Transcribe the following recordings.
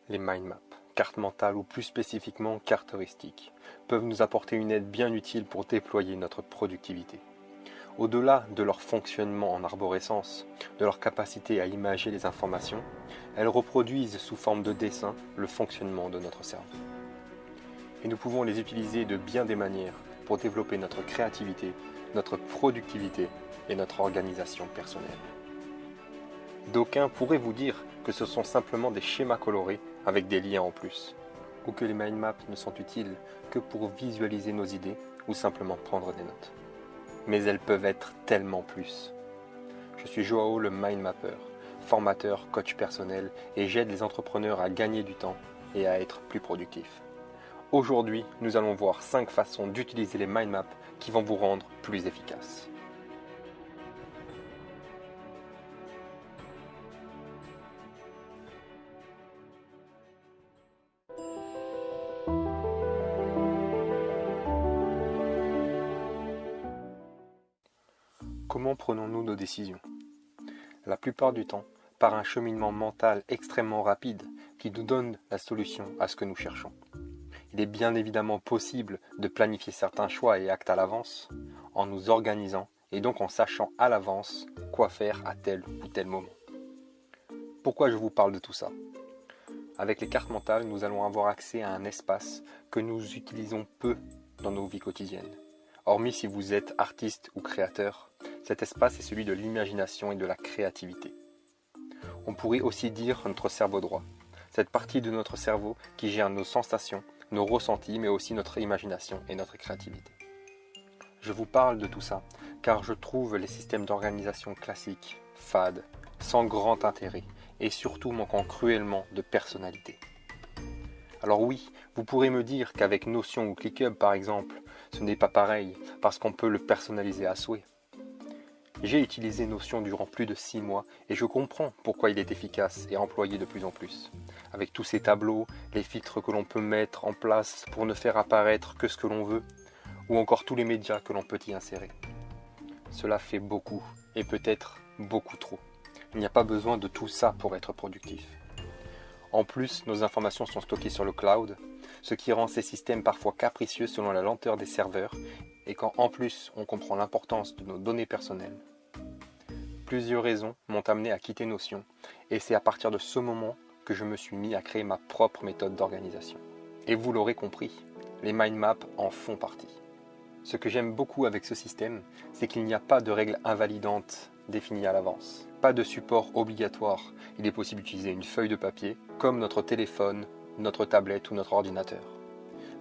Les mind maps, cartes mentales ou plus spécifiquement cartes heuristiques, peuvent nous apporter une aide bien utile pour déployer notre productivité. Au-delà de leur fonctionnement en arborescence, de leur capacité à imager les informations, elles reproduisent sous forme de dessin le fonctionnement de notre cerveau. Et nous pouvons les utiliser de bien des manières pour développer notre créativité, notre productivité et notre organisation personnelle. D'aucuns pourraient vous dire que ce sont simplement des schémas colorés avec des liens en plus, ou que les mind maps ne sont utiles que pour visualiser nos idées ou simplement prendre des notes. Mais elles peuvent être tellement plus. Je suis Joao le Mind Mapper, formateur, coach personnel et j'aide les entrepreneurs à gagner du temps et à être plus productifs. Aujourd'hui, nous allons voir 5 façons d'utiliser les mind maps qui vont vous rendre plus efficace. Comment prenons-nous nos décisions? La plupart du temps, par un cheminement mental extrêmement rapide qui nous donne la solution à ce que nous cherchons. Il est bien évidemment possible de planifier certains choix et actes à l'avance, en nous organisant et donc en sachant à l'avance quoi faire à tel ou tel moment. Pourquoi je vous parle de tout ça? Avec les cartes mentales, nous allons avoir accès à un espace que nous utilisons peu dans nos vies quotidiennes. Hormis si vous êtes artiste ou créateur, cet espace est celui de l'imagination et de la créativité. On pourrait aussi dire notre cerveau droit, cette partie de notre cerveau qui gère nos sensations, nos ressentis, mais aussi notre imagination et notre créativité. Je vous parle de tout ça, car je trouve les systèmes d'organisation classiques, fades, sans grand intérêt, et surtout manquant cruellement de personnalité. Alors oui, vous pourrez me dire qu'avec Notion ou ClickUp par exemple, ce n'est pas pareil, parce qu'on peut le personnaliser à souhait. J'ai utilisé Notion durant plus de 6 mois et je comprends pourquoi il est efficace et employé de plus en plus. Avec tous ces tableaux, les filtres que l'on peut mettre en place pour ne faire apparaître que ce que l'on veut, ou encore tous les médias que l'on peut y insérer. Cela fait beaucoup, et peut-être beaucoup trop. Il n'y a pas besoin de tout ça pour être productif. En plus, nos informations sont stockées sur le cloud, ce qui rend ces systèmes parfois capricieux selon la lenteur des serveurs, et quand en plus on comprend l'importance de nos données personnelles. Plusieurs raisons m'ont amené à quitter Notion, et c'est à partir de ce moment que je me suis mis à créer ma propre méthode d'organisation. Et vous l'aurez compris, les mind maps en font partie. Ce que j'aime beaucoup avec ce système, c'est qu'il n'y a pas de règles invalidantes définies à l'avance. Pas de support obligatoire, il est possible d'utiliser une feuille de papier, comme notre téléphone, notre tablette ou notre ordinateur.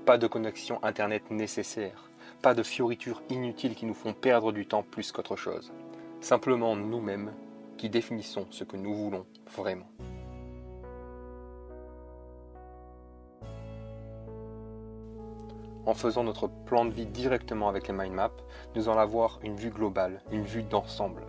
Pas de connexion internet nécessaire, pas de fioritures inutiles qui nous font perdre du temps plus qu'autre chose. Simplement nous-mêmes qui définissons ce que nous voulons vraiment. En faisant notre plan de vie directement avec les mind maps, nous allons avoir une vue globale, une vue d'ensemble.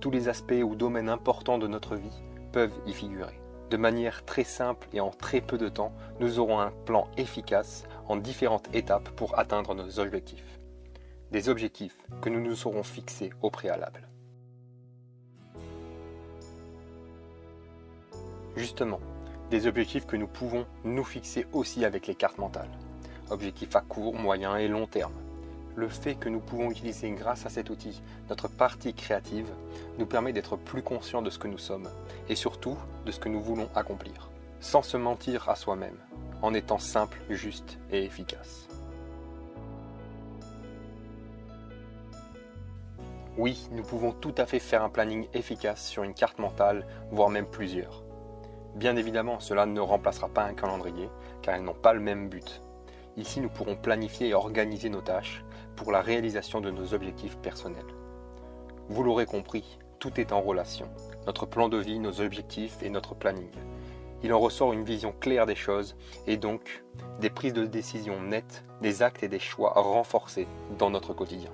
Tous les aspects ou domaines importants de notre vie peuvent y figurer. De manière très simple et en très peu de temps, nous aurons un plan efficace en différentes étapes pour atteindre nos objectifs. Des objectifs que nous nous serons fixés au préalable. Justement, des objectifs que nous pouvons nous fixer aussi avec les cartes mentales. Objectifs à court, moyen et long terme. Le fait que nous pouvons utiliser grâce à cet outil notre partie créative nous permet d'être plus conscients de ce que nous sommes et surtout de ce que nous voulons accomplir, sans se mentir à soi-même, en étant simple, juste et efficace. Oui, nous pouvons tout à fait faire un planning efficace sur une carte mentale, voire même plusieurs. Bien évidemment, cela ne remplacera pas un calendrier, car elles n'ont pas le même but. Ici, nous pourrons planifier et organiser nos tâches pour la réalisation de nos objectifs personnels. Vous l'aurez compris, tout est en relation. Notre plan de vie, nos objectifs et notre planning. Il en ressort une vision claire des choses et donc des prises de décision nettes, des actes et des choix renforcés dans notre quotidien.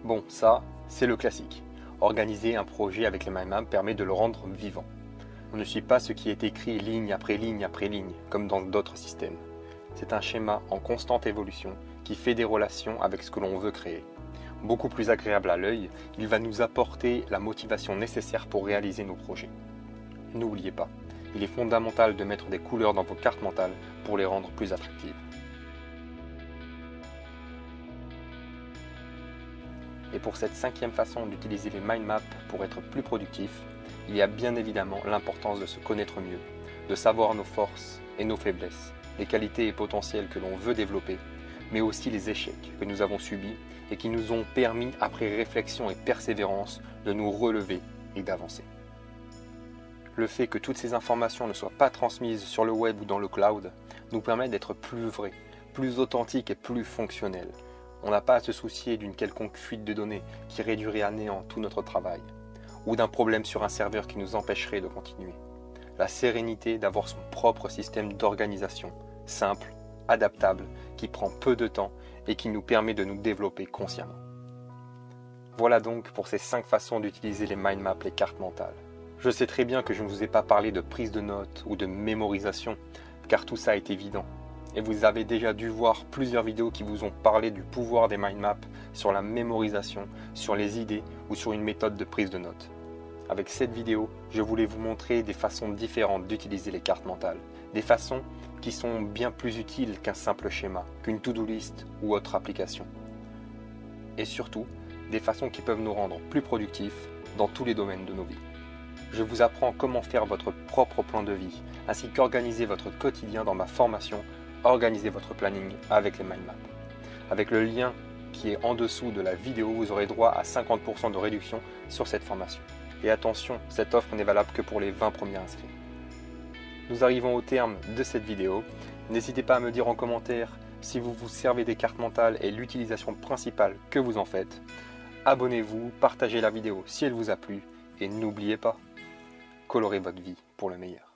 Bon, ça, c'est le classique. Organiser un projet avec les mind maps permet de le rendre vivant. On ne suit pas ce qui est écrit ligne après ligne après ligne, comme dans d'autres systèmes. C'est un schéma en constante évolution qui fait des relations avec ce que l'on veut créer. beaucoup plus agréable à l'œil, il va nous apporter la motivation nécessaire pour réaliser nos projets. N'oubliez pas, il est fondamental de mettre des couleurs dans vos cartes mentales pour les rendre plus attractives. Et pour cette 5e façon d'utiliser les mind maps pour être plus productif, il y a bien évidemment l'importance de se connaître mieux, de savoir nos forces et nos faiblesses, les qualités et potentiels que l'on veut développer, mais aussi les échecs que nous avons subis et qui nous ont permis, après réflexion et persévérance, de nous relever et d'avancer. Le fait que toutes ces informations ne soient pas transmises sur le web ou dans le cloud nous permet d'être plus vrais, plus authentiques et plus fonctionnels. On n'a pas à se soucier d'une quelconque fuite de données qui réduirait à néant tout notre travail, ou d'un problème sur un serveur qui nous empêcherait de continuer. La sérénité d'avoir son propre système d'organisation, simple, adaptable, qui prend peu de temps et qui nous permet de nous développer consciemment. Voilà donc pour ces 5 façons d'utiliser les mind maps, les cartes mentales. Je sais très bien que je ne vous ai pas parlé de prise de notes ou de mémorisation, car tout ça est évident. Et vous avez déjà dû voir plusieurs vidéos qui vous ont parlé du pouvoir des mind maps sur la mémorisation, sur les idées ou sur une méthode de prise de notes. Avec cette vidéo, je voulais vous montrer des façons différentes d'utiliser les cartes mentales. Des façons qui sont bien plus utiles qu'un simple schéma, qu'une to-do list ou autre application. Et surtout, des façons qui peuvent nous rendre plus productifs dans tous les domaines de nos vies. Je vous apprends comment faire votre propre plan de vie, ainsi qu'organiser votre quotidien dans ma formation Organisez votre planning avec les mind maps. Avec le lien qui est en dessous de la vidéo, vous aurez droit à 50% de réduction sur cette formation. Et attention, cette offre n'est valable que pour les 20 premiers inscrits. Nous arrivons au terme de cette vidéo. N'hésitez pas à me dire en commentaire si vous vous servez des cartes mentales et l'utilisation principale que vous en faites. Abonnez-vous, partagez la vidéo si elle vous a plu et n'oubliez pas, colorez votre vie pour le meilleur.